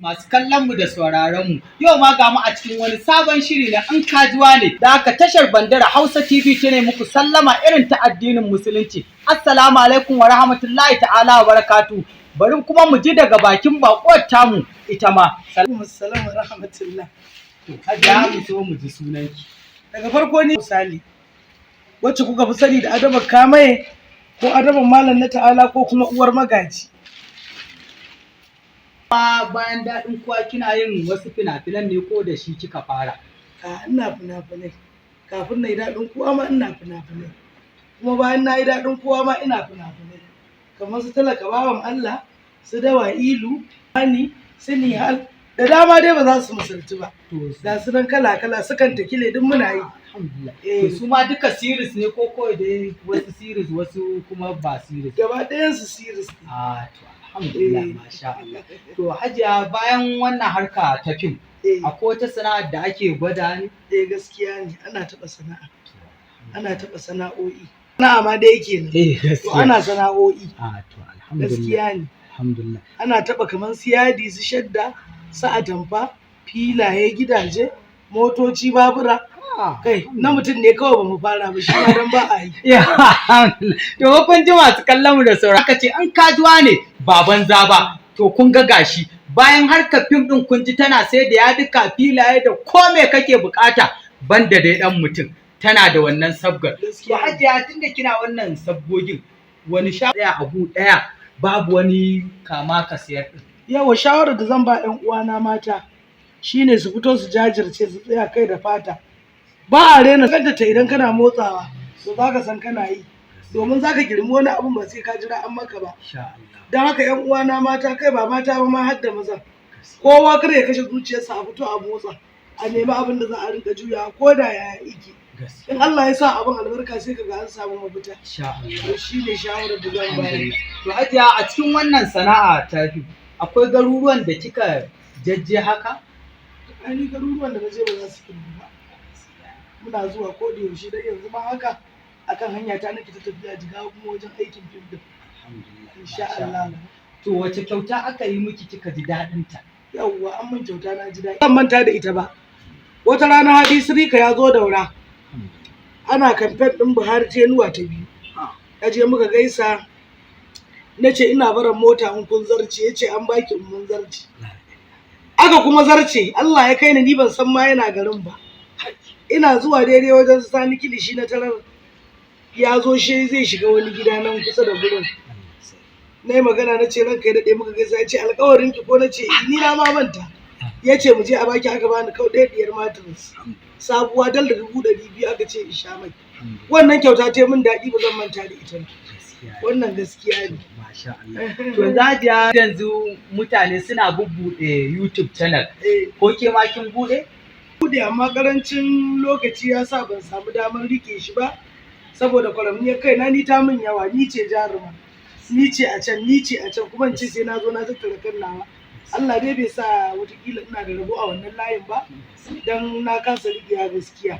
Masu kallon mu da sauraron mu yau ma ga mu a cikin wani sabon shiri na an kajuwa ne da aka tashar Bandara Hausa TV ta ne muku sallama irin ta addinin musulunci. Assalamu alaikum wa rahmatullahi ta'ala wa barakatu. Bari kuma mu ji daga bakin bakuwar tamu ita ma. Assalamu wa rahmatullah. Hajiya mu so mu ji sunanki. Daga farko ni misali wacce kuka fi sani da Adama Kamaye ko Adama Malam na Ta'ala ko kuma uwar magaji. Bayan daɗin kuwa kina yin wasu fina-finan ne ko da shi kika fara? Ina fina-finai. Kafin na yi daɗin kowa ma ina fina-finai. Kuma bayan na yi daɗin kowa ma ina fina-finai. Kamar su Talaka Bawan Allah, su Dawa Ilu, Hani, su Nihal, da dama dai ba za su misaltu ba. Da su nan kala-kala sukan takile duk muna yi. Alhamdulillah. Su ma duka series ne ko kawai dai wasu series wasu kuma ba series? Gaba ɗayansu series ne. Alhamdulillah, masha Allah. To Hajiya bayan wannan harka ta fim, akwai wata sana'ar da ake gwada ne? Gaskiya ne, ana taɓa sana'a. Ana taɓa sana'o'i. Sana'a ma da yake nan. To ana sana'o'i. To alhamdulillah. Gaskiya ne. Alhamdulillah. Ana taɓa kamar su yadi, su shadda, su atamfa, filaye, gidaje, motoci, babura. Kai na mutum ne kawai ba mu fara ba shi ma dan ba a yi. To kun ji masu kallon mu da sauraro aka ce an kajuwa ne baban zaba. To kun ga gashi bayan harkar fim din kun ji tana sai da yadika filaye da ko me kake bukata banda dai dan mutum tana da wannan sabgar. To Hajiya tunda kina wannan sabgogin wani shawara abu daya babu wani kama ka sayar din. Yawa shawarar da zan ba ƴan uwana mata shine su fito su jajirce su tsaya kai da fata. Ba a rena kanta ta idan kana motsawa to za ka san kana yi domin za ka girmi wani abun ba sai ka jira an maka ba. Don haka ƴan uwana mata kai ba mata ba ma har da maza kowa kar ya kashe zuciyarsa a fito a motsa a nemi abin da za a rinka juyawa ko da yaya yake. In Allah ya sa abin albarka sai ka ga an samu mafita. To shi ne shawarar da zan bayar. To Hajiya a cikin wannan sana'a ta fi akwai garuruwan da kika jajje haka? Ani garuruwan da na je ba za su kirgu ba. Muna zuwa ko da yaushe dan yanzu ma haka akan hanya ta nake ta tafiya Jigawa kuma wajen aikin fim din. Insha Allah. To wace kyauta aka yi miki kika ji daɗin ta? Yawwa an min kyauta na ji daɗi. Ban manta da ita ba. Wata rana Hadi Sirika ya zo Daura. Ana kamfen ɗin Buhari Tenuwa ta biyu. Ya je muka gaisa na ce ina barin mota in kun zarce ya ce an baki in mun zarce. Aka kuma zarce Allah ya kai ni ban san ma yana garin ba. Ina zuwa daidai wajen Sani Kilishi na tarar ya zo shi zai shiga wani gida nan kusa da gurin. Na yi magana na ce ranka ya daɗe muka gaisa ya ce alƙawarin ki ko na ce ni na ma manta. Ya ce mu je a baki aka bani kau ɗaya ɗiyar matris. Sabuwa dal da 200 aka ce in sha mai. Wannan kyauta ta min daɗi ba zan manta da ita ba. Wannan gaskiya ne. Masha Allah. To Hajiya yanzu mutane suna bubbuɗe YouTube channel. Ko ke ma kin buɗe? Buɗe amma karancin lokaci ya sa ban samu damar rike shi ba saboda kwaramniyar kaina ni ta min yawa ni ce jaruma. Ni ce a can kuma in ce sai na zo na tattara kan nawa. Allah dai bai sa watakila ina da rabo a wannan layin ba dan na kasa riƙewa gaskiya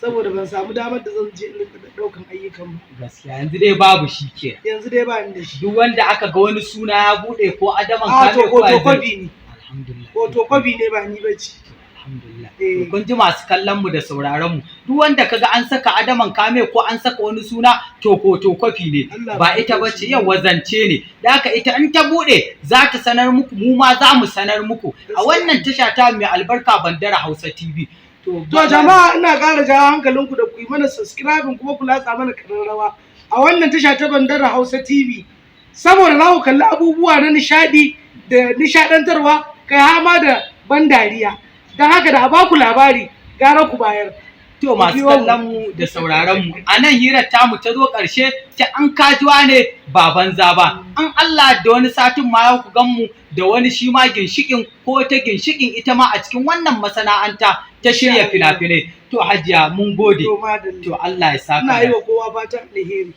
saboda ban samu damar da zan je in ɗaukan ayyukan ba. Gaskiya yanzu dai babu shi ke. Yanzu dai ba ni da shi. Duk wanda aka ga wani suna ya buɗe ko Adaman Kamaye ko photocopy ne. Alhamdulillah. Photocopy ne ba ni bace. Alhamdulillah. Kun ji masu kallon mu da sauraron mu duk wanda kaga an saka Adaman Kamaye ko an saka wani suna to photocopy ne ba ita bace yau wazance ne da haka ita in ta bude za ta sanar muku mu ma za mu sanar muku a wannan tasha ta mai albarka Bandara Hausa TV. To jama'a ina ƙara jawo hankalinku da ku yi mana subscribing kuma ku latsa mana ƙararrawa a wannan tasha ta Bandara Hausa TV saboda za ku kalli abubuwa na nishaɗi da nishaɗantarwa kai har ma da ban dariya. Don haka da a baku labari gara ku bayar. To masu kallon mu da sauraron mu a nan hirar tamu ta zo ƙarshe ta an kajuwa ne baban zaba. An Allah da wani satin ma ku gan mu da wani shi ma ginshikin ko ta ginshikin ita ma a cikin wannan masana'anta ta shirya fina-finai. To Hajiya mun gode. To Allah ya saka. Ina yi wa kowa fatan alheri.